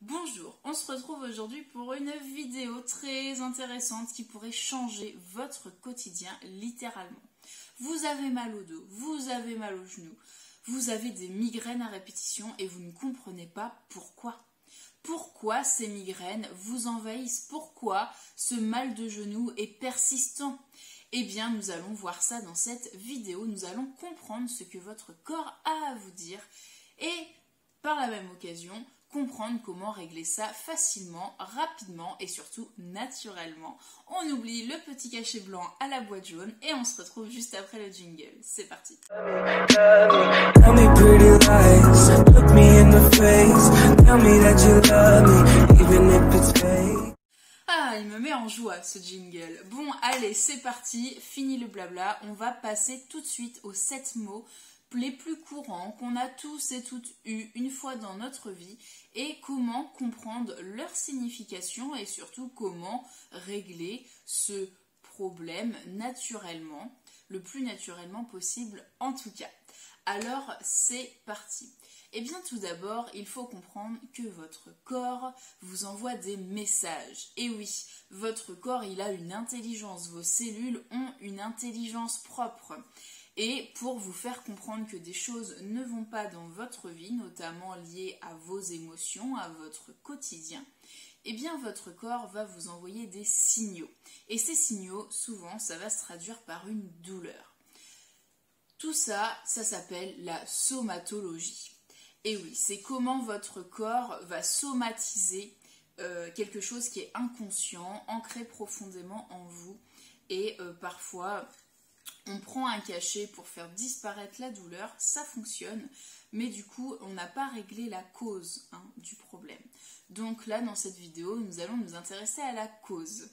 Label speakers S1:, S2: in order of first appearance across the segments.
S1: Bonjour, on se retrouve aujourd'hui pour une vidéo très intéressante qui pourrait changer votre quotidien littéralement. Vous avez mal au dos, vous avez mal aux genoux, vous avez des migraines à répétition et vous ne comprenez pas pourquoi. Pourquoi ces migraines vous envahissent? Pourquoi ce mal de genou est persistant? Eh bien, nous allons voir ça dans cette vidéo. Nous allons comprendre ce que votre corps a à vous dire et, par la même occasion, comprendre comment régler ça facilement, rapidement et surtout naturellement. On oublie le petit cachet blanc à la boîte jaune et on se retrouve juste après le jingle. C'est parti. Ah, il me met en joie ce jingle. Bon, allez, c'est parti, fini le blabla. On va passer tout de suite aux 7 mots les plus courants qu'on a tous et toutes eu une fois dans notre vie et comment comprendre leur signification et surtout comment régler ce problème naturellement, le plus naturellement possible en tout cas. Alors c'est parti. Eh bien tout d'abord, il faut comprendre que votre corps vous envoie des messages. Et oui, votre corps il a une intelligence, vos cellules ont une intelligence propre. Et pour vous faire comprendre que des choses ne vont pas dans votre vie, notamment liées à vos émotions, à votre quotidien, eh bien votre corps va vous envoyer des signaux. Et ces signaux, souvent, ça va se traduire par une douleur. Tout ça, ça s'appelle la somatologie. Et oui, c'est comment votre corps va somatiser quelque chose qui est inconscient, ancré profondément en vous. Et parfois, on prend un cachet pour faire disparaître la douleur, ça fonctionne, mais du coup, on n'a pas réglé la cause du problème. Donc là, dans cette vidéo, nous allons nous intéresser à la cause.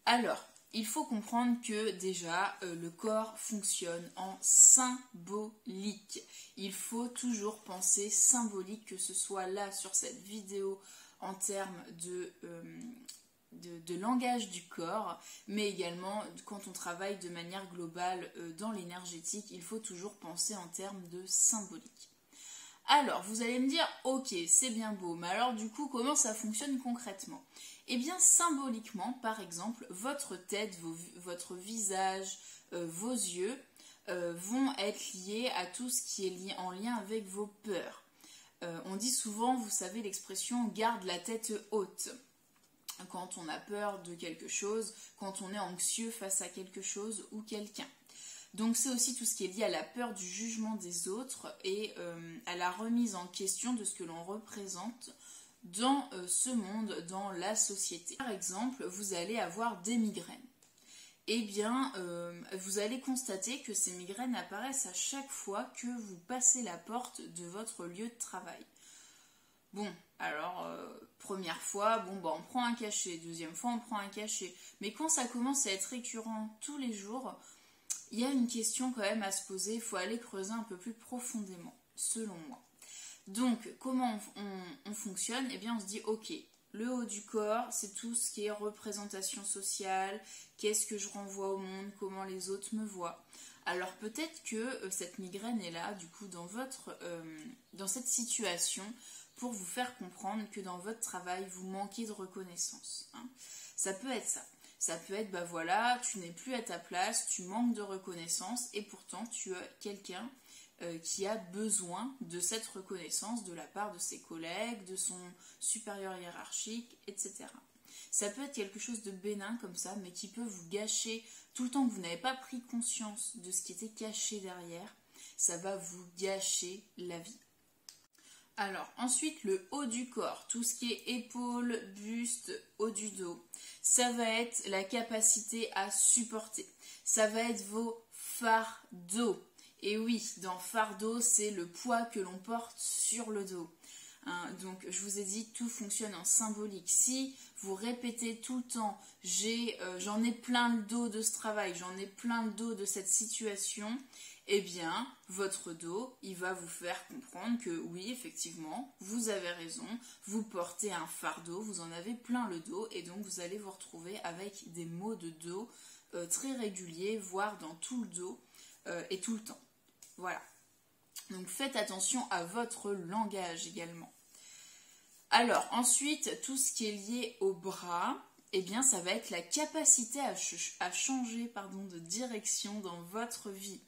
S1: Alors, il faut comprendre que déjà, le corps fonctionne en symbolique. Il faut toujours penser symbolique, que ce soit là, sur cette vidéo, en termes de langage du corps, mais également quand on travaille de manière globale dans l'énergétique, il faut toujours penser en termes de symbolique. Alors, vous allez me dire, ok, c'est bien beau, mais alors du coup, comment ça fonctionne concrètement? Eh bien, symboliquement, par exemple, votre tête, votre visage, vos yeux vont être liés à tout ce qui est lié en lien avec vos peurs. On dit souvent, vous savez l'expression « garde la tête haute ». Quand on a peur de quelque chose, quand on est anxieux face à quelque chose ou quelqu'un. Donc c'est aussi tout ce qui est lié à la peur du jugement des autres et à la remise en question de ce que l'on représente dans ce monde, dans la société. Par exemple, vous allez avoir des migraines. Eh bien, vous allez constater que ces migraines apparaissent à chaque fois que vous passez la porte de votre lieu de travail. Bon, alors, première fois, on prend un cachet. Deuxième fois, on prend un cachet. Mais quand ça commence à être récurrent tous les jours, il y a une question quand même à se poser. Il faut aller creuser un peu plus profondément, selon moi. Donc, comment on fonctionne? Eh bien, on se dit, ok, le haut du corps, c'est tout ce qui est représentation sociale. Qu'est-ce que je renvoie au monde? Comment les autres me voient? Alors, peut-être que cette migraine est là, du coup, dans cette situation, pour vous faire comprendre que dans votre travail, vous manquez de reconnaissance. Ça peut être ça. Ça peut être, voilà, tu n'es plus à ta place, tu manques de reconnaissance et pourtant tu as quelqu'un qui a besoin de cette reconnaissance de la part de ses collègues, de son supérieur hiérarchique, etc. Ça peut être quelque chose de bénin comme ça, mais qui peut vous gâcher tout le temps que vous n'avez pas pris conscience de ce qui était caché derrière. Ça va vous gâcher la vie. Alors, ensuite, le haut du corps, tout ce qui est épaules, buste, haut du dos, ça va être la capacité à supporter. Ça va être vos fardeaux. Et oui, dans fardeau, c'est le poids que l'on porte sur le dos. Donc, je vous ai dit, tout fonctionne en symbolique. Si vous répétez tout le temps, j'en ai plein le dos de ce travail, j'en ai plein le dos de cette situation, eh bien, votre dos, il va vous faire comprendre que oui, effectivement, vous avez raison, vous portez un fardeau, vous en avez plein le dos, et donc vous allez vous retrouver avec des maux de dos très réguliers, voire dans tout le dos et tout le temps. Voilà. Donc faites attention à votre langage également. Alors ensuite, tout ce qui est lié au bras, eh bien ça va être la capacité à changer de direction dans votre vie.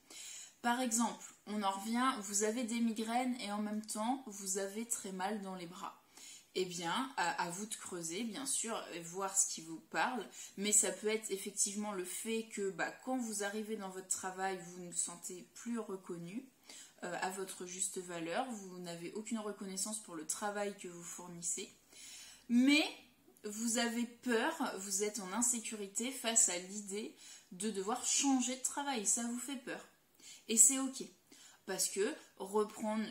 S1: Par exemple, on en revient, vous avez des migraines et en même temps, vous avez très mal dans les bras. Eh bien, à vous de creuser, bien sûr, et voir ce qui vous parle, mais ça peut être effectivement le fait que quand vous arrivez dans votre travail, vous ne vous sentez plus reconnu à votre juste valeur, vous n'avez aucune reconnaissance pour le travail que vous fournissez, mais vous avez peur, vous êtes en insécurité face à l'idée de devoir changer de travail, ça vous fait peur. Et c'est ok, parce que reprendre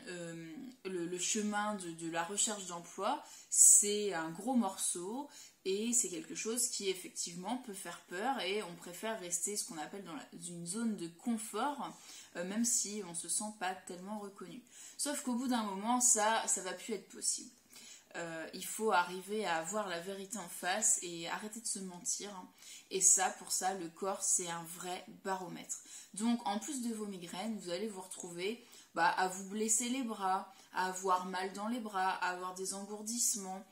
S1: le chemin de la recherche d'emploi, c'est un gros morceau et c'est quelque chose qui effectivement peut faire peur et on préfère rester ce qu'on appelle dans une zone de confort, même si on ne se sent pas tellement reconnu. Sauf qu'au bout d'un moment, ça va plus être possible. Il faut arriver à voir la vérité en face et arrêter de se mentir. Et ça, pour ça, le corps, c'est un vrai baromètre. Donc, en plus de vos migraines, vous allez vous retrouver à vous blesser les bras, à avoir mal dans les bras, à avoir des engourdissements,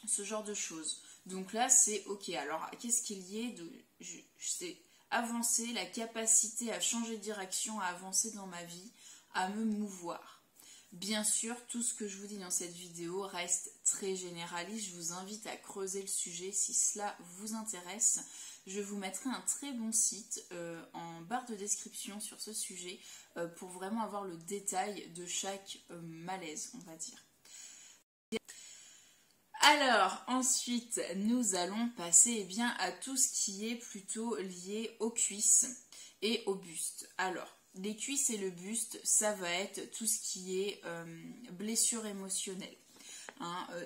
S1: ce genre de choses. Donc là, c'est ok. Alors, qu'est-ce qu'il y a c'est avancer, la capacité à changer de direction, à avancer dans ma vie, à me mouvoir. Bien sûr, tout ce que je vous dis dans cette vidéo reste très généraliste. Je vous invite à creuser le sujet si cela vous intéresse. Je vous mettrai un très bon site en barre de description sur ce sujet pour vraiment avoir le détail de chaque malaise, on va dire. Alors, ensuite, nous allons passer à tout ce qui est plutôt lié aux cuisses et au buste. Alors, les cuisses et le buste, ça va être tout ce qui est blessure émotionnelle.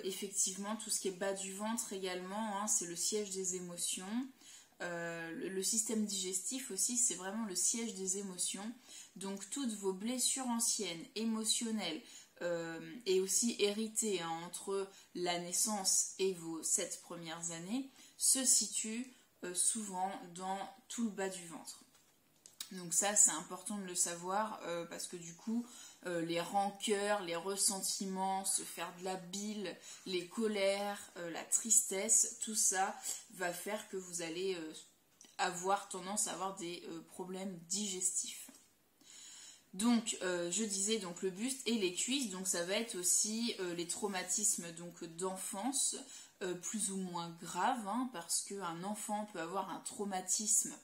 S1: Effectivement, tout ce qui est bas du ventre également, c'est le siège des émotions. Le système digestif aussi, c'est vraiment le siège des émotions. Donc, toutes vos blessures anciennes, émotionnelles, et aussi héritées entre la naissance et vos 7 premières années, se situent souvent dans tout le bas du ventre. Donc ça, c'est important de le savoir parce que du coup, les rancœurs, les ressentiments, se faire de la bile, les colères, la tristesse, tout ça va faire que vous allez avoir tendance à avoir des problèmes digestifs. Donc, je disais donc le buste et les cuisses, donc ça va être aussi les traumatismes d'enfance, plus ou moins graves, parce qu'un enfant peut avoir un traumatisme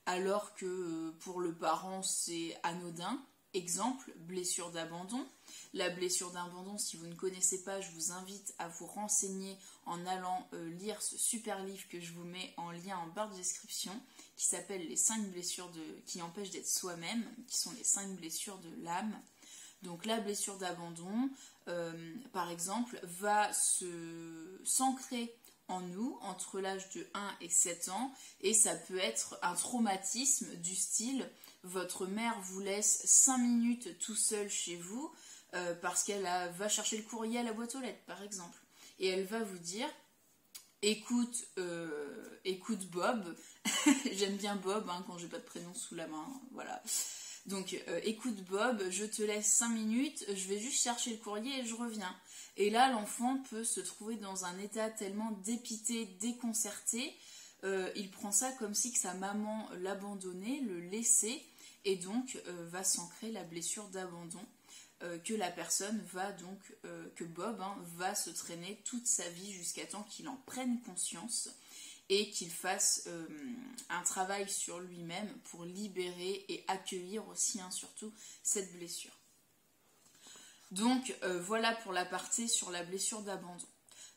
S1: alors que pour le parent c'est anodin. Exemple, blessure d'abandon. La blessure d'abandon, si vous ne connaissez pas, je vous invite à vous renseigner en allant lire ce super livre que je vous mets en lien en barre de description, qui s'appelle les 5 blessures qui empêchent d'être soi-même, qui sont les 5 blessures de l'âme. Donc la blessure d'abandon, par exemple, va s'ancrer en nous entre l'âge de 1 et 7 ans et ça peut être un traumatisme du style votre mère vous laisse 5 minutes tout seul chez vous parce qu'elle va chercher le courrier à la boîte aux lettres par exemple et elle va vous dire écoute Bob j'aime bien Bob quand j'ai pas de prénom sous la main, voilà. Donc, écoute Bob, je te laisse 5 minutes, je vais juste chercher le courrier et je reviens. Et là, l'enfant peut se trouver dans un état tellement dépité, déconcerté, il prend ça comme si que sa maman l'abandonnait, le laissait, et donc va s'ancrer la blessure d'abandon que la personne va donc, que Bob va se traîner toute sa vie jusqu'à temps qu'il en prenne conscience et qu'il fasse un travail sur lui-même pour libérer et accueillir aussi surtout cette blessure. Donc voilà pour la partie sur la blessure d'abandon.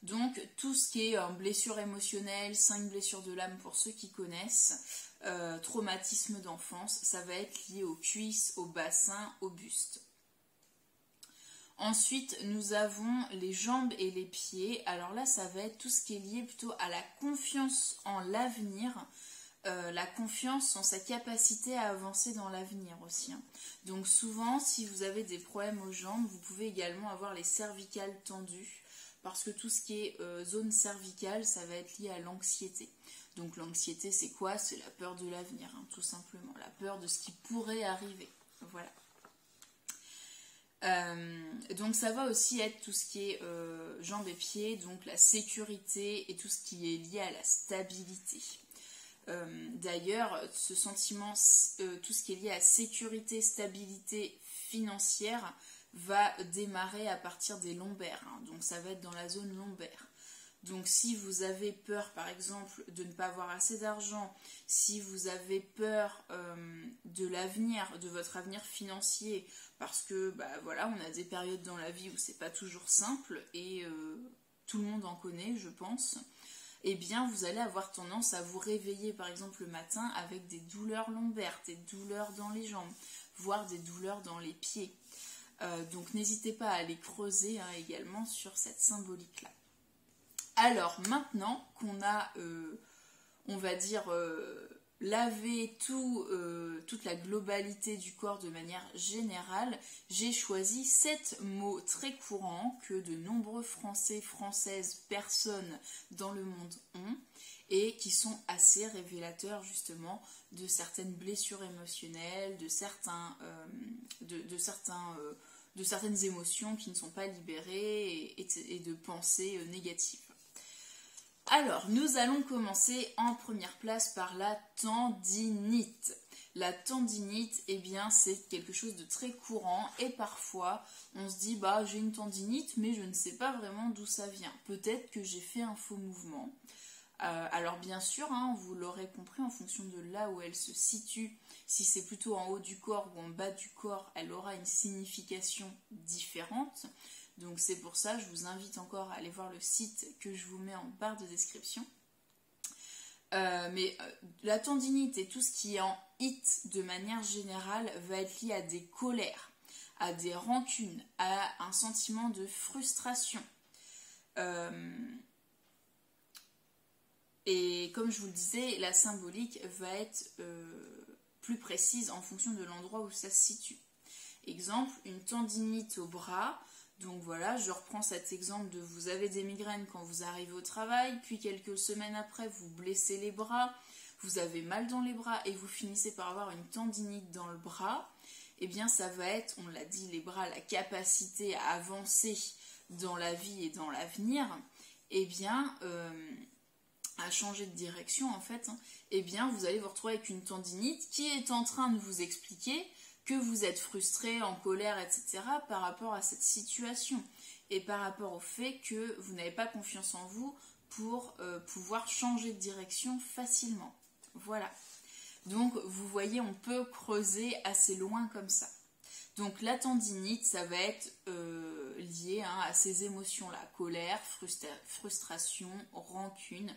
S1: Donc tout ce qui est blessure émotionnelle, 5 blessures de l'âme pour ceux qui connaissent, traumatisme d'enfance, ça va être lié aux cuisses, au bassin, au buste. Ensuite, nous avons les jambes et les pieds. Alors là, ça va être tout ce qui est lié plutôt à la confiance en l'avenir, la confiance en sa capacité à avancer dans l'avenir aussi. Donc souvent, si vous avez des problèmes aux jambes, vous pouvez également avoir les cervicales tendues, parce que tout ce qui est zone cervicale, ça va être lié à l'anxiété. Donc l'anxiété, c'est quoi? C'est la peur de l'avenir, tout simplement, la peur de ce qui pourrait arriver. Voilà. Donc ça va aussi être tout ce qui est jambes et pieds, donc la sécurité et tout ce qui est lié à la stabilité. D'ailleurs, ce sentiment, tout ce qui est lié à sécurité, stabilité financière va démarrer à partir des lombaires, hein. Donc ça va être dans la zone lombaire. Donc si vous avez peur par exemple de ne pas avoir assez d'argent, si vous avez peur de l'avenir, de votre avenir financier, parce que voilà, on a des périodes dans la vie où c'est pas toujours simple et tout le monde en connaît, je pense, eh bien vous allez avoir tendance à vous réveiller par exemple le matin avec des douleurs lombaires, des douleurs dans les jambes, voire des douleurs dans les pieds. Donc n'hésitez pas à aller creuser hein, également sur cette symbolique-là. Alors maintenant qu'on a, on va dire, lavé toute la globalité du corps de manière générale, j'ai choisi 7 mots très courants que de nombreux Français, Françaises, personnes dans le monde ont et qui sont assez révélateurs justement de certaines blessures émotionnelles, de certaines émotions qui ne sont pas libérées et de pensées négatives. Alors, nous allons commencer en première place par la tendinite. La tendinite, eh bien, c'est quelque chose de très courant et parfois, on se dit, j'ai une tendinite, mais je ne sais pas vraiment d'où ça vient. Peut-être que j'ai fait un faux mouvement. Alors, bien sûr, hein, vous l'aurez compris, en fonction de là où elle se situe, si c'est plutôt en haut du corps ou en bas du corps, elle aura une signification différente. Donc c'est pour ça, je vous invite encore à aller voir le site que je vous mets en barre de description. Mais la tendinite et tout ce qui est en it de manière générale va être lié à des colères, à des rancunes, à un sentiment de frustration. Et comme je vous le disais, la symbolique va être plus précise en fonction de l'endroit où ça se situe. Exemple, une tendinite au bras. Donc voilà, je reprends cet exemple de vous avez des migraines quand vous arrivez au travail, puis quelques semaines après vous blessez les bras, vous avez mal dans les bras et vous finissez par avoir une tendinite dans le bras. Eh bien ça va être, on l'a dit, les bras, la capacité à avancer dans la vie et dans l'avenir, eh bien à changer de direction en fait, hein, eh bien vous allez vous retrouver avec une tendinite qui est en train de vous expliquer que vous êtes frustré, en colère, etc. par rapport à cette situation et par rapport au fait que vous n'avez pas confiance en vous pour pouvoir changer de direction facilement. Voilà. Donc vous voyez, on peut creuser assez loin comme ça. Donc la tendinite, ça va être lié à ces émotions-là, colère, frustration, rancune.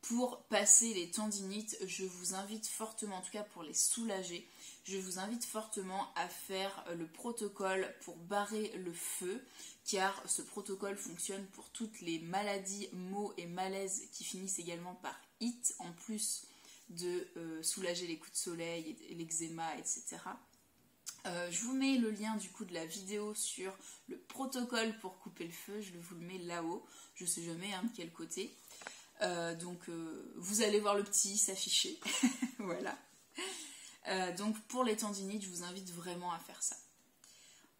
S1: Pour passer les tendinites, je vous invite fortement, en tout cas pour les soulager, je vous invite fortement à faire le protocole pour barrer le feu, car ce protocole fonctionne pour toutes les maladies, maux et malaises qui finissent également par it, en plus de soulager les coups de soleil, l'eczéma, etc. Je vous mets le lien du coup de la vidéo sur le protocole pour couper le feu, je vous le mets là-haut, je ne sais jamais de quel côté. Donc vous allez voir le petit s'afficher, voilà. Donc pour les tendinites, je vous invite vraiment à faire ça.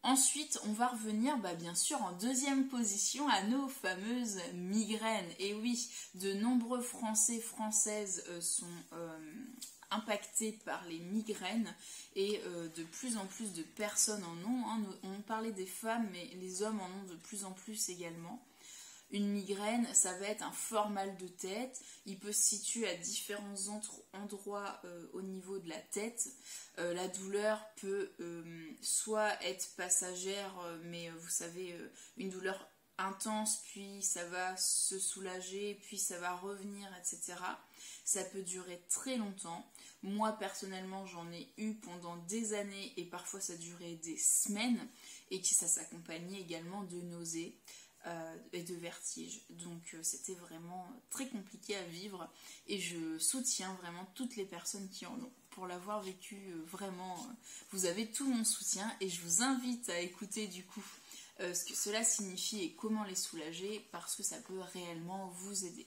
S1: Ensuite, on va revenir bien sûr en deuxième position à nos fameuses migraines. Et oui, de nombreux Français, Françaises sont impactés par les migraines et de plus en plus de personnes en ont. On parlait des femmes, mais les hommes en ont de plus en plus également. Une migraine, ça va être un fort mal de tête. Il peut se situer à différents endroits au niveau de la tête. La douleur peut soit être passagère, mais vous savez, une douleur intense, puis ça va se soulager, puis ça va revenir, etc. Ça peut durer très longtemps. Moi, personnellement, j'en ai eu pendant des années et parfois ça durait des semaines et ça s'accompagnait également de nausées. Et de vertige. Donc c'était vraiment très compliqué à vivre et je soutiens vraiment toutes les personnes qui en ont. Pour l'avoir vécu, vraiment, vous avez tout mon soutien et je vous invite à écouter du coup ce que cela signifie et comment les soulager parce que ça peut réellement vous aider.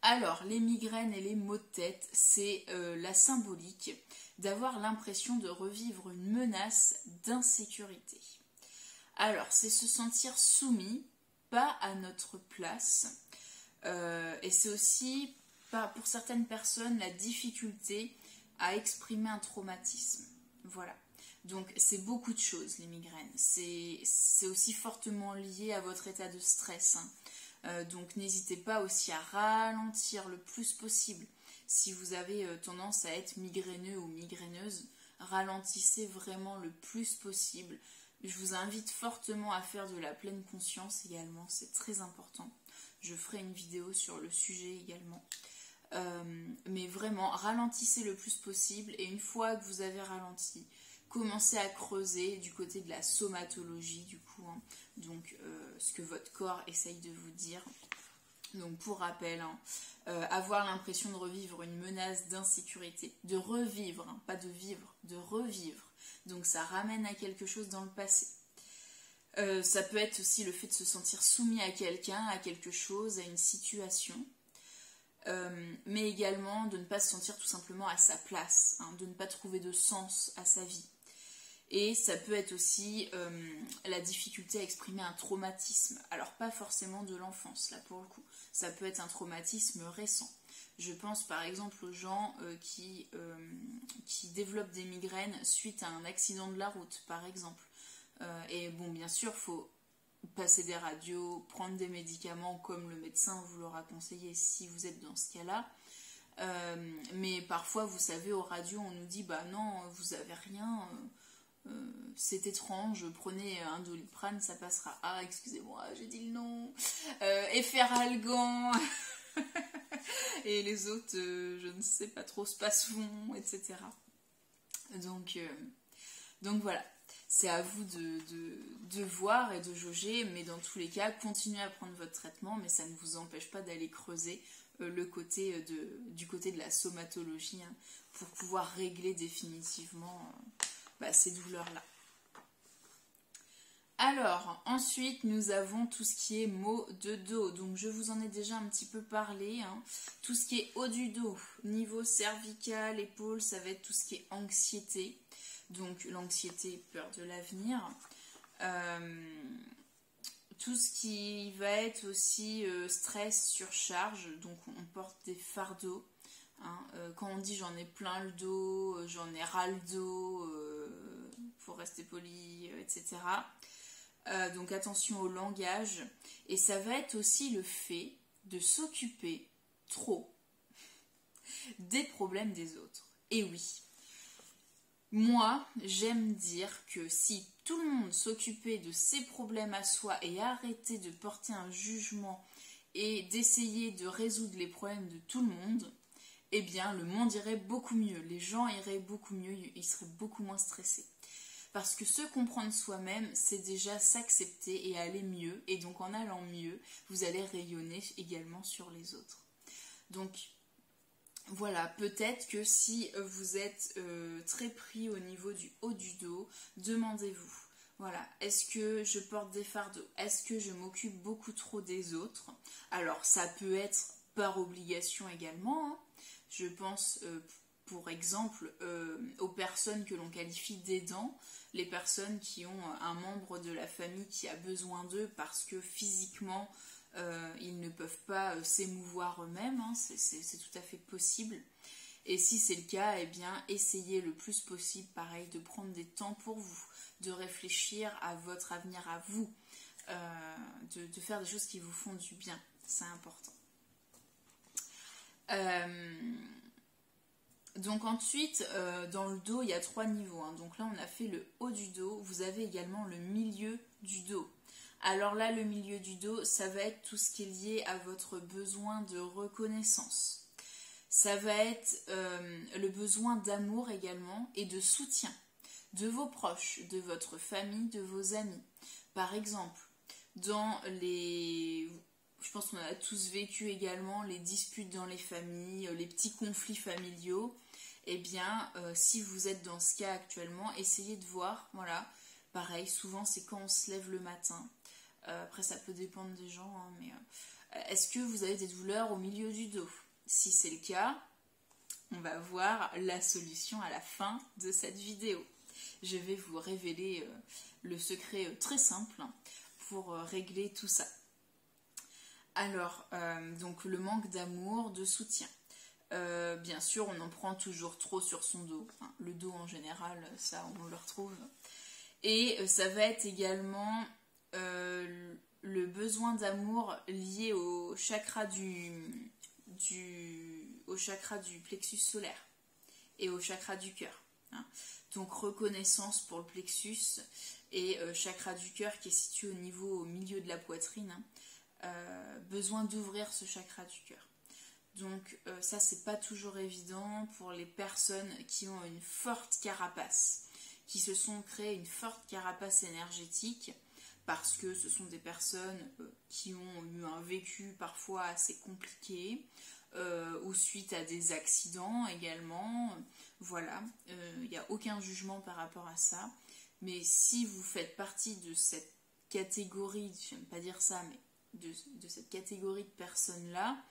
S1: Alors, les migraines et les maux de tête, c'est la symbolique d'avoir l'impression de revivre une menace d'insécurité. Alors, c'est se sentir soumis, pas à notre place, et c'est aussi, pour certaines personnes, la difficulté à exprimer un traumatisme. Voilà. Donc, c'est beaucoup de choses, les migraines. C'est aussi fortement lié à votre état de stress, hein. Donc n'hésitez pas aussi à ralentir le plus possible. Si vous avez tendance à être migraineux ou migraineuse, ralentissez vraiment le plus possible. Je vous invite fortement à faire de la pleine conscience également, c'est très important. Je ferai une vidéo sur le sujet également. Mais vraiment, ralentissez le plus possible et une fois que vous avez ralenti, commencez à creuser du côté de la somatologie du coup, hein. Donc ce que votre corps essaye de vous dire. Donc pour rappel, hein, avoir l'impression de revivre une menace d'insécurité, de revivre, hein, pas de vivre, de revivre. Donc ça ramène à quelque chose dans le passé. Ça peut être aussi le fait de se sentir soumis à quelqu'un, à quelque chose, à une situation. Mais également de ne pas se sentir tout simplement à sa place, hein, de ne pas trouver de sens à sa vie. Et ça peut être aussi la difficulté à exprimer un traumatisme. Alors pas forcément de l'enfance, là pour le coup. Ça peut être un traumatisme récent. Je pense par exemple aux gens qui développent des migraines suite à un accident de la route, par exemple. Et bon, bien sûr, il faut passer des radios, prendre des médicaments comme le médecin vous l'aura conseillé si vous êtes dans ce cas-là. Mais parfois, vous savez, aux radios, on nous dit « bah non, vous avez rien ». C'est étrange, prenez un Doliprane, ça passera. Ah, excusez-moi, j'ai dit le nom. Efferalgan. Et les autres, je ne sais pas trop, Spasfon, etc. Donc voilà, c'est à vous de voir et de jauger, mais dans tous les cas, continuez à prendre votre traitement, mais ça ne vous empêche pas d'aller creuser du côté de la somatologie, hein, pour pouvoir régler définitivement ces douleurs-là. Alors, ensuite, nous avons tout ce qui est maux de dos. Donc, je vous en ai déjà un petit peu parlé, hein. Tout ce qui est haut du dos, niveau cervical, épaule, ça va être tout ce qui est anxiété. Donc, l'anxiété, peur de l'avenir. Tout ce qui va être aussi stress, surcharge. Donc, on porte des fardeaux. Hein, quand on dit j'en ai plein le dos, j'en ai ras le dos, faut rester poli, etc. Donc attention au langage. Et ça va être aussi le fait de s'occuper trop des problèmes des autres. Et oui, moi j'aime dire que si tout le monde s'occupait de ses problèmes à soi et arrêtait de porter un jugement et d'essayer de résoudre les problèmes de tout le monde, eh bien le monde irait beaucoup mieux, les gens iraient beaucoup mieux, ils seraient beaucoup moins stressés. Parce que se comprendre soi-même, c'est déjà s'accepter et aller mieux, et donc en allant mieux, vous allez rayonner également sur les autres. Donc voilà, peut-être que si vous êtes très pris au niveau du haut du dos, demandez-vous, voilà, est-ce que je porte des fardeaux? Est-ce que je m'occupe beaucoup trop des autres? Alors ça peut être par obligation également, hein. Je pense, pour exemple, aux personnes que l'on qualifie d'aidants, les personnes qui ont un membre de la famille qui a besoin d'eux parce que physiquement, ils ne peuvent pas s'émouvoir eux-mêmes, hein, c'est tout à fait possible. Et si c'est le cas, eh bien, essayez le plus possible, pareil, de prendre des temps pour vous, de réfléchir à votre avenir à vous, de faire des choses qui vous font du bien, c'est important. Donc ensuite, dans le dos, il y a 3 niveaux, hein. Donc là, on a fait le haut du dos. Vous avez également le milieu du dos. Alors là, le milieu du dos, ça va être tout ce qui est lié à votre besoin de reconnaissance. Ça va être le besoin d'amour également et de soutien de vos proches, de votre famille, de vos amis. Par exemple, je pense qu'on a tous vécu également les disputes dans les familles, les petits conflits familiaux. Eh bien, si vous êtes dans ce cas actuellement, essayez de voir, voilà, pareil, souvent c'est quand on se lève le matin. Après, ça peut dépendre des gens, hein, mais Est-ce que vous avez des douleurs au milieu du dos? Si c'est le cas, on va voir la solution à la fin de cette vidéo. Je vais vous révéler le secret très simple pour régler tout ça. Alors, donc le manque d'amour, de soutien. Bien sûr, on en prend toujours trop sur son dos. Enfin, le dos en général, ça on le retrouve. Et ça va être également le besoin d'amour lié au chakra au chakra du plexus solaire et au chakra du cœur. Hein. Donc reconnaissance pour le plexus et chakra du cœur qui est situé au milieu de la poitrine. Besoin d'ouvrir ce chakra du cœur. Donc ça c'est pas toujours évident pour les personnes qui ont une forte carapace, qui se sont créées une forte carapace énergétique parce que ce sont des personnes qui ont eu un vécu parfois assez compliqué ou suite à des accidents également. Voilà, il n'y a aucun jugement par rapport à ça. Mais si vous faites partie de cette catégorie, je n'aime pas dire ça, mais de cette catégorie de personnes-là,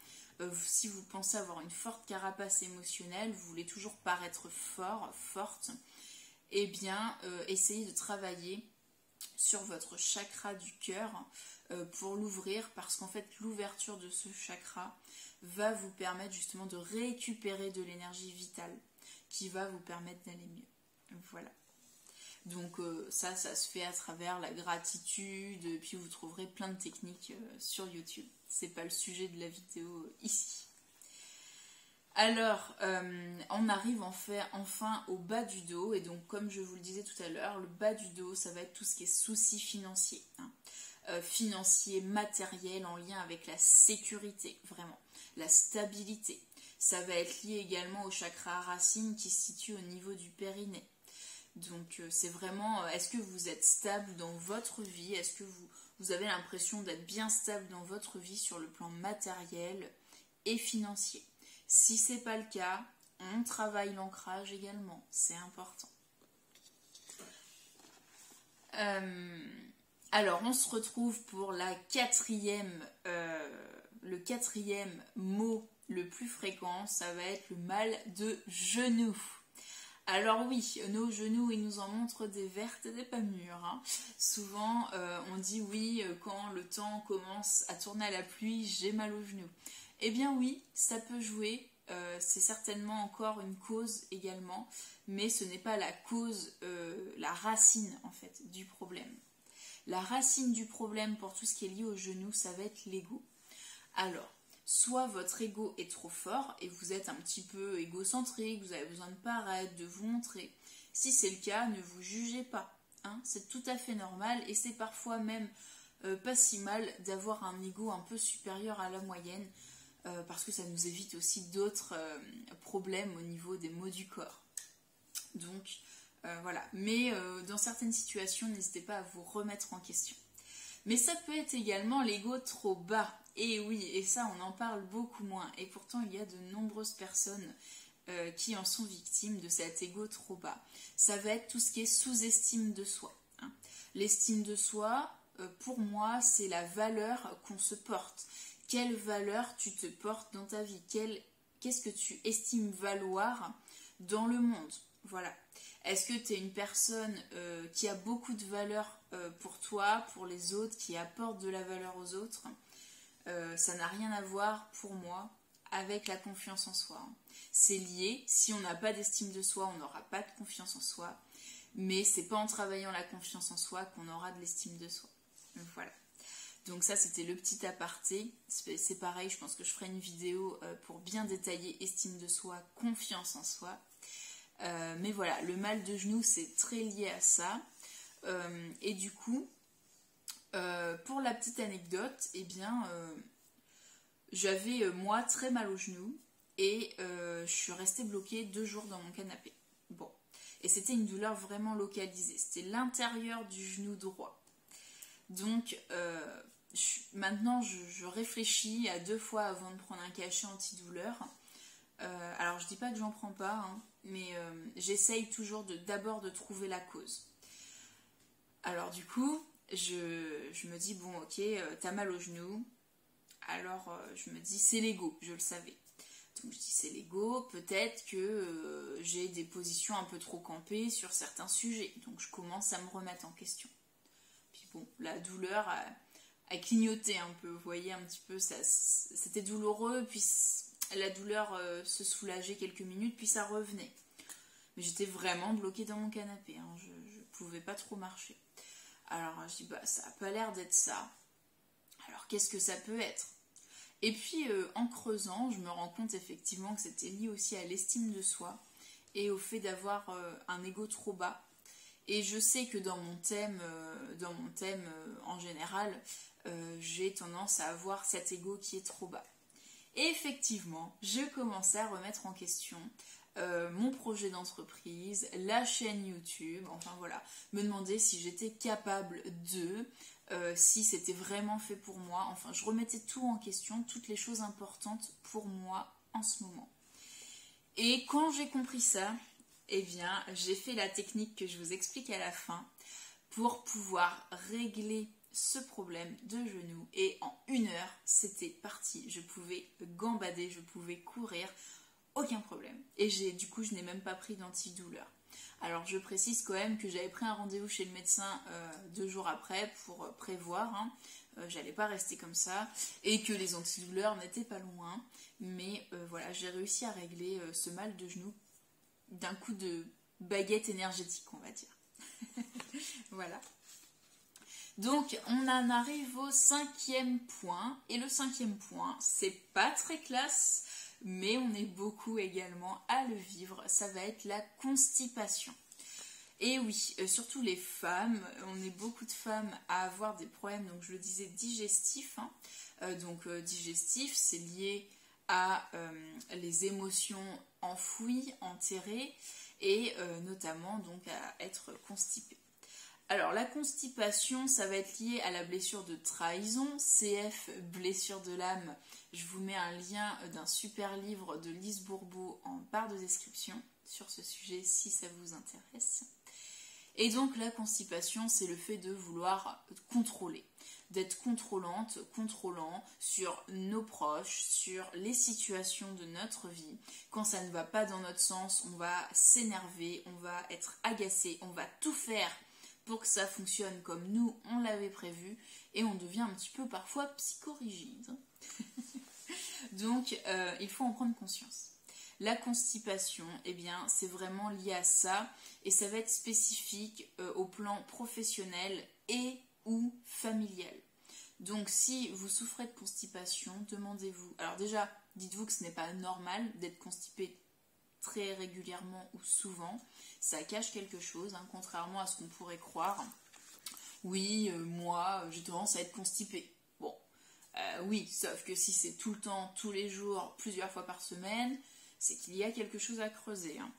S1: si vous pensez avoir une forte carapace émotionnelle, vous voulez toujours paraître fort, forte, eh bien, essayez de travailler sur votre chakra du cœur pour l'ouvrir, parce qu'en fait, l'ouverture de ce chakra va vous permettre justement de récupérer de l'énergie vitale qui va vous permettre d'aller mieux. Voilà. Donc ça se fait à travers la gratitude, et puis vous trouverez plein de techniques sur YouTube. C'est pas le sujet de la vidéo ici. Alors, on arrive enfin au bas du dos, et donc comme je vous le disais tout à l'heure, le bas du dos, ça va être tout ce qui est soucis financiers. Financier, matériel, en lien avec la sécurité, vraiment, la stabilité. Ça va être lié également au chakra racine qui se situe au niveau du périnée. Donc c'est vraiment, est-ce que vous êtes stable dans votre vie? Est-ce que vous avez l'impression d'être bien stable dans votre vie sur le plan matériel et financier? Si ce n'est pas le cas, on travaille l'ancrage également, c'est important. Alors on se retrouve pour le quatrième mot le plus fréquent, ça va être le mal de genou. Alors oui, nos genoux, ils nous en montrent des vertes et des pas mûres. Hein. Souvent, on dit oui, quand le temps commence à tourner à la pluie, j'ai mal aux genoux. Eh bien oui, ça peut jouer. C'est certainement encore une cause également, mais ce n'est pas la cause, la racine en fait du problème. La racine du problème pour tout ce qui est lié aux genoux, ça va être l'ego. Alors, soit votre ego est trop fort et vous êtes un petit peu égocentrique, vous avez besoin de paraître, de vous montrer. Si c'est le cas, ne vous jugez pas. Hein, c'est tout à fait normal et c'est parfois même pas si mal d'avoir un ego un peu supérieur à la moyenne parce que ça nous évite aussi d'autres problèmes au niveau des maux du corps. Donc voilà, mais dans certaines situations, n'hésitez pas à vous remettre en question. Mais ça peut être également l'ego trop bas. Et oui, et ça on en parle beaucoup moins. Et pourtant il y a de nombreuses personnes qui en sont victimes de cet ego trop bas. Ça va être tout ce qui est sous-estime de soi. Hein. L'estime de soi, pour moi, c'est la valeur qu'on se porte. Quelle valeur tu te portes dans ta vie? Qu'est-ce que tu estimes valoir dans le monde? Voilà. Est-ce que tu es une personne qui a beaucoup de valeur pour toi, pour les autres, qui apporte de la valeur aux autres? Ça n'a rien à voir pour moi avec la confiance en soi. C'est lié, si on n'a pas d'estime de soi, on n'aura pas de confiance en soi, mais c'est pas en travaillant la confiance en soi qu'on aura de l'estime de soi. Donc, voilà. Donc ça c'était le petit aparté, c'est pareil, je pense que je ferai une vidéo pour bien détailler estime de soi, confiance en soi. Mais voilà, le mal de genou c'est très lié à ça. Et du coup, pour la petite anecdote, eh bien, j'avais moi très mal au genou et je suis restée bloquée 2 jours dans mon canapé. Bon, et c'était une douleur vraiment localisée, c'était l'intérieur du genou droit. Donc maintenant je réfléchis à 2 fois avant de prendre un cachet antidouleur. Alors je dis pas que j'en prends pas, hein, mais j'essaye toujours d'abord de trouver la cause. Alors du coup, je me dis bon ok, t'as mal au genou, Alors je me dis c'est l'ego, je le savais. Donc je dis c'est l'ego, peut-être que j'ai des positions un peu trop campées sur certains sujets. Donc je commence à me remettre en question. Puis bon, la douleur a clignoté un peu, vous voyez un petit peu, c'était douloureux, puis la douleur se soulageait quelques minutes, puis ça revenait. Mais j'étais vraiment bloquée dans mon canapé, hein. Je ne pouvais pas trop marcher. Alors je dis bah ça n'a pas l'air d'être ça. Alors qu'est-ce que ça peut être? Et puis en creusant, je me rends compte effectivement que c'était lié aussi à l'estime de soi et au fait d'avoir un ego trop bas. Et je sais que dans mon thème en général, j'ai tendance à avoir cet ego qui est trop bas. Et effectivement, je commençais à remettre en question mon projet d'entreprise, la chaîne YouTube, enfin voilà, me demander si j'étais capable si c'était vraiment fait pour moi. Enfin, je remettais tout en question, toutes les choses importantes pour moi en ce moment. Et quand j'ai compris ça, eh bien, j'ai fait la technique que je vous explique à la fin pour pouvoir régler ce problème de genou. Et en 1 heure, c'était parti. Je pouvais gambader, je pouvais courir, aucun problème. Et du coup, je n'ai même pas pris d'antidouleur. Alors, je précise quand même que j'avais pris un rendez-vous chez le médecin 2 jours après pour prévoir. Hein. J'allais pas rester comme ça. Et que les antidouleurs n'étaient pas loin. Mais voilà, j'ai réussi à régler ce mal de genou d'un coup de baguette énergétique, on va dire. Voilà. Donc, on en arrive au 5e point. Et le 5e point, c'est pas très classe, mais on est beaucoup également à le vivre. Ça va être la constipation. Et oui, surtout les femmes, on est beaucoup de femmes à avoir des problèmes, donc je le disais, digestifs. Hein. Digestif, c'est lié à les émotions enfouies, enterrées, et notamment donc à être constipé. Alors la constipation, ça va être lié à la blessure de trahison, CF, blessure de l'âme. Je vous mets un lien d'un super livre de Lise Bourbeau en barre de description sur ce sujet si ça vous intéresse. Et donc la constipation, c'est le fait de vouloir contrôler, d'être contrôlant sur nos proches, sur les situations de notre vie. Quand ça ne va pas dans notre sens, on va s'énerver, on va être agacé, on va tout faire pour que ça fonctionne comme nous, on l'avait prévu, et on devient un petit peu parfois psychorigide. Donc, il faut en prendre conscience. La constipation, eh bien, c'est vraiment lié à ça, et ça va être spécifique au plan professionnel et ou familial. Donc, si vous souffrez de constipation, demandez-vous. Alors déjà, dites-vous que ce n'est pas normal d'être constipé très régulièrement ou souvent. Ça cache quelque chose, hein, contrairement à ce qu'on pourrait croire. Oui, moi, j'ai tendance à être constipée. Bon, oui, sauf que si c'est tout le temps, tous les jours, plusieurs fois par semaine, c'est qu'il y a quelque chose à creuser. Hein.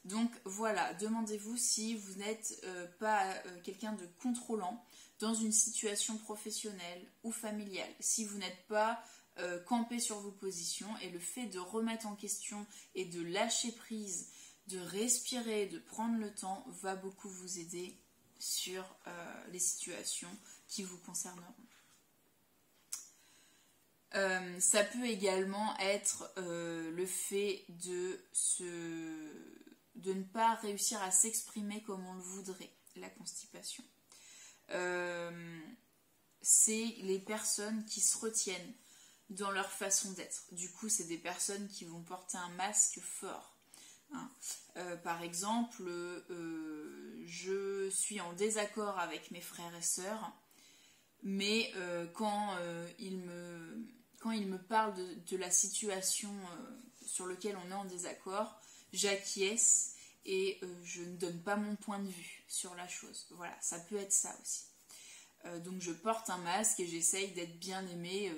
S1: Donc voilà, demandez-vous si vous n'êtes pas quelqu'un de contrôlant dans une situation professionnelle ou familiale. Si vous n'êtes pas campé sur vos positions, et le fait de remettre en question et de lâcher prise, de respirer, de prendre le temps, va beaucoup vous aider sur les situations qui vous concerneront. Ça peut également être le fait de ne pas réussir à s'exprimer comme on le voudrait, la constipation. C'est les personnes qui se retiennent dans leur façon d'être. Du coup, c'est des personnes qui vont porter un masque fort. Hein. Par exemple, je suis en désaccord avec mes frères et sœurs, mais quand ils me parlent de la situation sur laquelle on est en désaccord, j'acquiesce et je ne donne pas mon point de vue sur la chose. Voilà, ça peut être ça aussi. Donc je porte un masque et j'essaye d'être bien aimée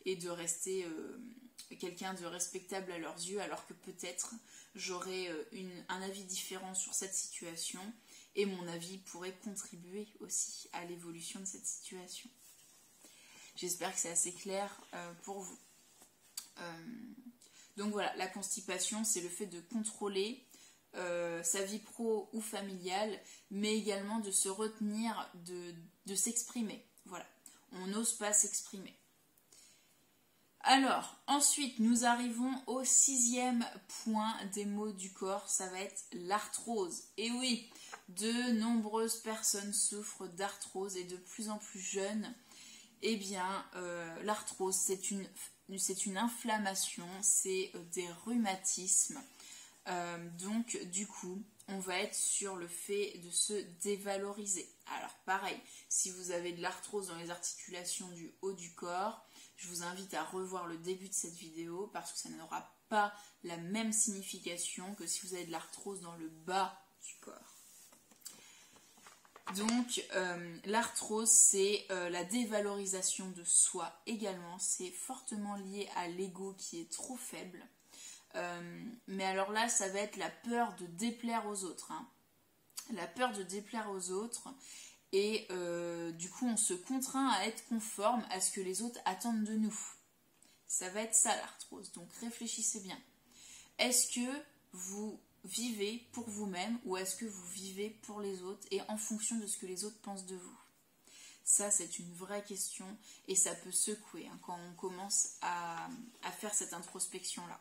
S1: et de rester quelqu'un de respectable à leurs yeux, alors que peut-être j'aurais un avis différent sur cette situation et mon avis pourrait contribuer aussi à l'évolution de cette situation. J'espère que c'est assez clair pour vous. Donc voilà, la constipation, c'est le fait de contrôler sa vie pro ou familiale, mais également de se retenir de s'exprimer. Voilà, on n'ose pas s'exprimer. Alors, ensuite, nous arrivons au 6e point des maux du corps, ça va être l'arthrose. Et oui, de nombreuses personnes souffrent d'arthrose et de plus en plus jeunes. Eh bien, l'arthrose, c'est une inflammation, c'est des rhumatismes. Donc, du coup, on va être sur le fait de se dévaloriser. Alors, pareil, si vous avez de l'arthrose dans les articulations du haut du corps, je vous invite à revoir le début de cette vidéo parce que ça n'aura pas la même signification que si vous avez de l'arthrose dans le bas du corps. Donc, l'arthrose, c'est la dévalorisation de soi également. C'est fortement lié à l'ego qui est trop faible. Mais alors là, ça va être la peur de déplaire aux autres. Hein. La peur de déplaire aux autres. Et du coup, on se contraint à être conforme à ce que les autres attendent de nous. Ça va être ça l'arthrose. Donc, réfléchissez bien. Est-ce que vous vivez pour vous-même ou est-ce que vous vivez pour les autres et en fonction de ce que les autres pensent de vous? Ça, c'est une vraie question et ça peut secouer hein, quand on commence à faire cette introspection-là.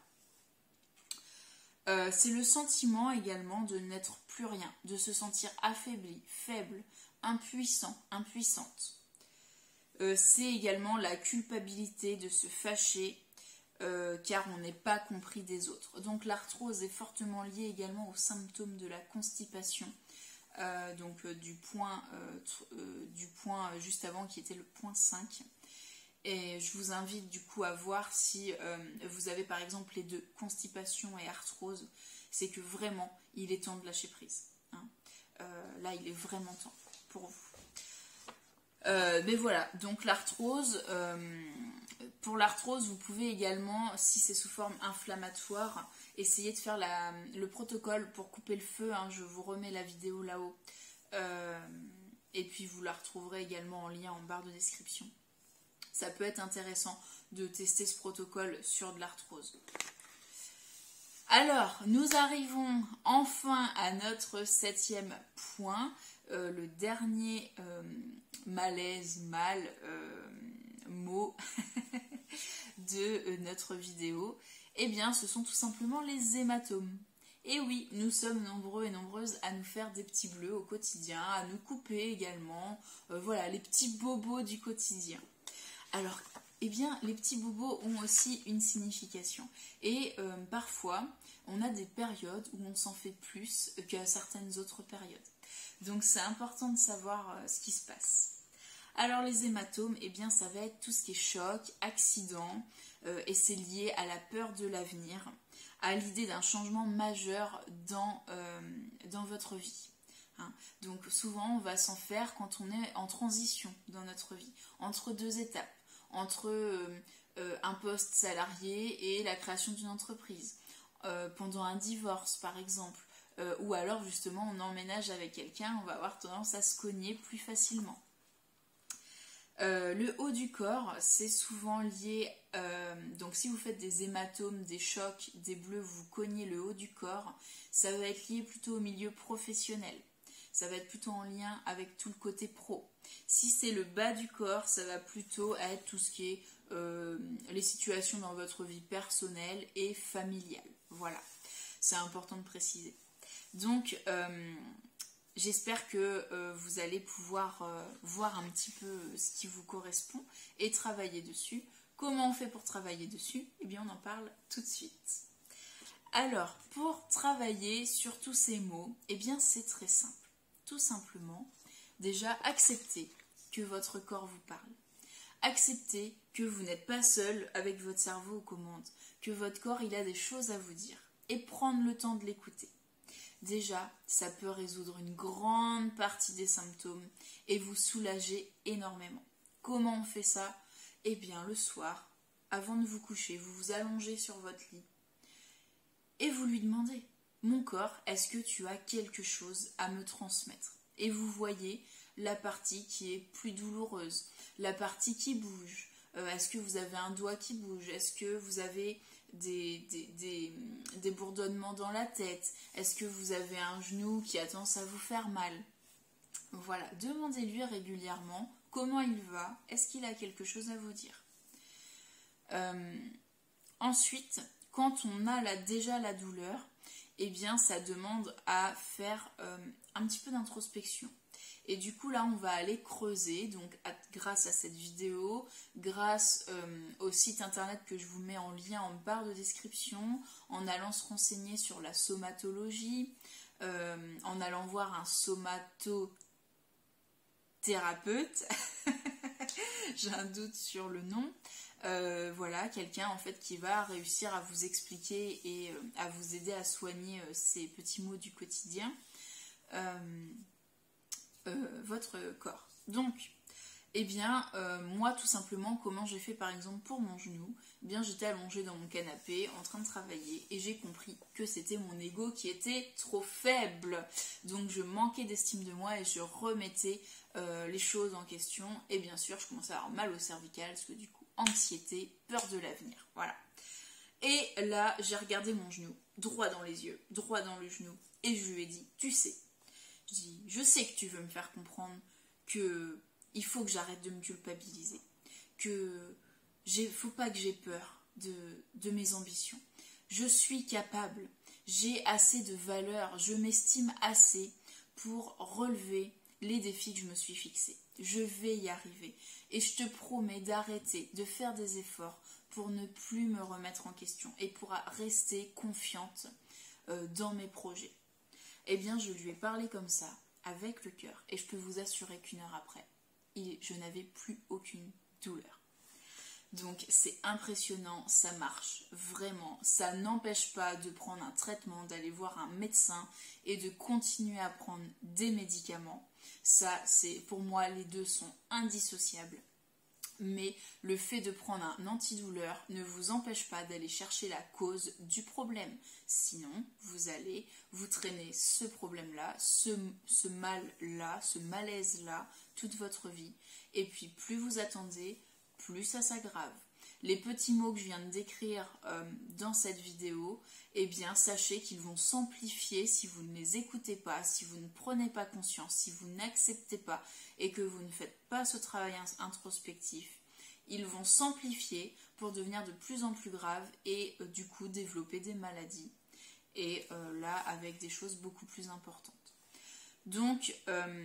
S1: C'est le sentiment également de n'être plus rien, de se sentir affaibli, faible, impuissant, impuissante. C'est également la culpabilité de se fâcher car on n'est pas compris des autres. Donc l'arthrose est fortement liée également aux symptômes de la constipation, du point juste avant qui était le point 5. Et je vous invite du coup à voir si vous avez par exemple les deux, constipation et arthrose, c'est que vraiment il est temps de lâcher prise. Hein. Là il est vraiment temps pour vous. Mais voilà, donc l'arthrose, pour l'arthrose vous pouvez également, si c'est sous forme inflammatoire, essayer de faire le protocole pour couper le feu, hein, je vous remets la vidéo là-haut, et puis vous la retrouverez également en lien en barre de description. Ça peut être intéressant de tester ce protocole sur de l'arthrose. Alors, nous arrivons enfin à notre 7e point, le dernier mot de notre vidéo. Eh bien, ce sont tout simplement les hématomes. Et oui, nous sommes nombreux et nombreuses à nous faire des petits bleus au quotidien, à nous couper également, voilà, les petits bobos du quotidien. Alors, eh bien, les petits bobos ont aussi une signification. Et parfois, on a des périodes où on s'en fait plus qu'à certaines autres périodes. Donc, c'est important de savoir ce qui se passe. Alors, les hématomes, eh bien, ça va être tout ce qui est choc, accident, et c'est lié à la peur de l'avenir, à l'idée d'un changement majeur dans votre vie. Hein. Donc, souvent, on va s'en faire quand on est en transition dans notre vie, entre deux étapes. Entre un poste salarié et la création d'une entreprise, pendant un divorce par exemple, ou alors justement on emménage avec quelqu'un, on va avoir tendance à se cogner plus facilement. Le haut du corps, c'est souvent lié, donc si vous faites des hématomes, des chocs, des bleus, vous cognez le haut du corps, ça va être lié plutôt au milieu professionnel. Ça va être plutôt en lien avec tout le côté pro. Si c'est le bas du corps, ça va plutôt être tout ce qui est les situations dans votre vie personnelle et familiale. Voilà, c'est important de préciser. Donc, j'espère que vous allez pouvoir voir un petit peu ce qui vous correspond et travailler dessus. Comment on fait pour travailler dessus? Eh bien, on en parle tout de suite. Alors, pour travailler sur tous ces mots, eh bien, c'est très simple. Tout simplement, déjà, acceptez que votre corps vous parle. Acceptez que vous n'êtes pas seul avec votre cerveau aux commandes, que votre corps, il a des choses à vous dire. Et prendre le temps de l'écouter. Déjà, ça peut résoudre une grande partie des symptômes et vous soulager énormément. Comment on fait ça? Eh bien, le soir, avant de vous coucher, vous vous allongez sur votre lit et vous lui demandez: mon corps, est-ce que tu as quelque chose à me transmettre? Et vous voyez la partie qui est plus douloureuse, la partie qui bouge. Est-ce que vous avez un doigt qui bouge? Est-ce que vous avez des bourdonnements dans la tête? Est-ce que vous avez un genou qui a tendance à vous faire mal? Voilà, demandez-lui régulièrement comment il va. Est-ce qu'il a quelque chose à vous dire? Ensuite, quand on a déjà la douleur, eh bien ça demande à faire un petit peu d'introspection. Et du coup là on va aller creuser, donc grâce à cette vidéo, grâce au site internet que je vous mets en lien en barre de description, en allant se renseigner sur la somatologie, en allant voir un somatothérapeute, j'ai un doute sur le nom, voilà, quelqu'un en fait qui va réussir à vous expliquer et à vous aider à soigner ces petits maux du quotidien. Votre corps. Donc, eh bien, moi tout simplement, comment j'ai fait par exemple pour mon genou, eh bien j'étais allongée dans mon canapé en train de travailler et j'ai compris que c'était mon ego qui était trop faible. Donc je manquais d'estime de moi et je remettais les choses en question et bien sûr je commençais à avoir mal au cervical parce que du coup anxiété, peur de l'avenir, voilà. Et là j'ai regardé mon genou droit dans les yeux, droit dans le genou et je lui ai dit, tu sais, je sais que tu veux me faire comprendre que il faut que j'arrête de me culpabiliser, que faut pas que j'ai peur de mes ambitions. Je suis capable, j'ai assez de valeur, je m'estime assez pour relever les défis que je me suis fixés. Je vais y arriver et je te promets d'arrêter de faire des efforts pour ne plus me remettre en question et pour rester confiante dans mes projets. Eh bien, je lui ai parlé comme ça, avec le cœur, et je peux vous assurer qu'une heure après, je n'avais plus aucune douleur. Donc, c'est impressionnant, ça marche, vraiment. Ça n'empêche pas de prendre un traitement, d'aller voir un médecin et de continuer à prendre des médicaments. Ça, pour moi, les deux sont indissociables. Mais le fait de prendre un antidouleur ne vous empêche pas d'aller chercher la cause du problème. Sinon, vous allez vous traîner ce problème-là, ce mal-là, ce malaise-là, toute votre vie. Et puis, plus vous attendez, plus ça s'aggrave. Les petits mots que je viens de décrire dans cette vidéo, eh bien, sachez qu'ils vont s'amplifier si vous ne les écoutez pas, si vous ne prenez pas conscience, si vous n'acceptez pas et que vous ne faites pas ce travail introspectif. Ils vont s'amplifier pour devenir de plus en plus graves et du coup développer des maladies. Et là, avec des choses beaucoup plus importantes. Donc,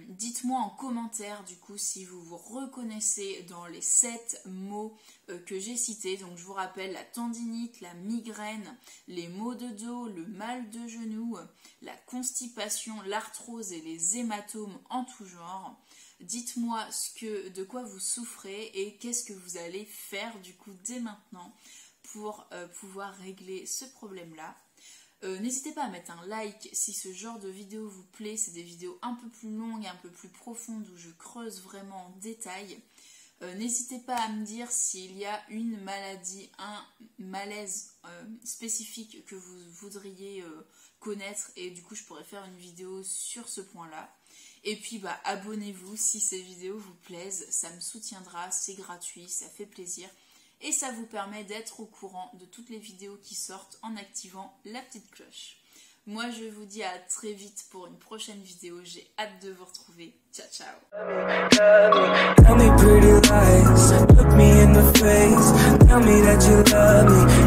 S1: dites-moi en commentaire du coup si vous vous reconnaissez dans les 7 mots que j'ai cités. Donc, je vous rappelle la tendinite, la migraine, les maux de dos, le mal de genou, la constipation, l'arthrose et les hématomes en tout genre. Dites-moi de quoi vous souffrez et qu'est-ce que vous allez faire du coup dès maintenant pour pouvoir régler ce problème-là. N'hésitez pas à mettre un like si ce genre de vidéo vous plaît. C'est des vidéos un peu plus longues, un peu plus profondes où je creuse vraiment en détail. N'hésitez pas à me dire s'il y a une maladie, un malaise spécifique que vous voudriez connaître et du coup je pourrais faire une vidéo sur ce point-là. Et puis abonnez-vous si ces vidéos vous plaisent, ça me soutiendra, c'est gratuit, ça fait plaisir. Et ça vous permet d'être au courant de toutes les vidéos qui sortent en activant la petite cloche. Moi, je vous dis à très vite pour une prochaine vidéo. J'ai hâte de vous retrouver. Ciao, ciao. Tell me pretty lies, look me in the face, tell me that you love me.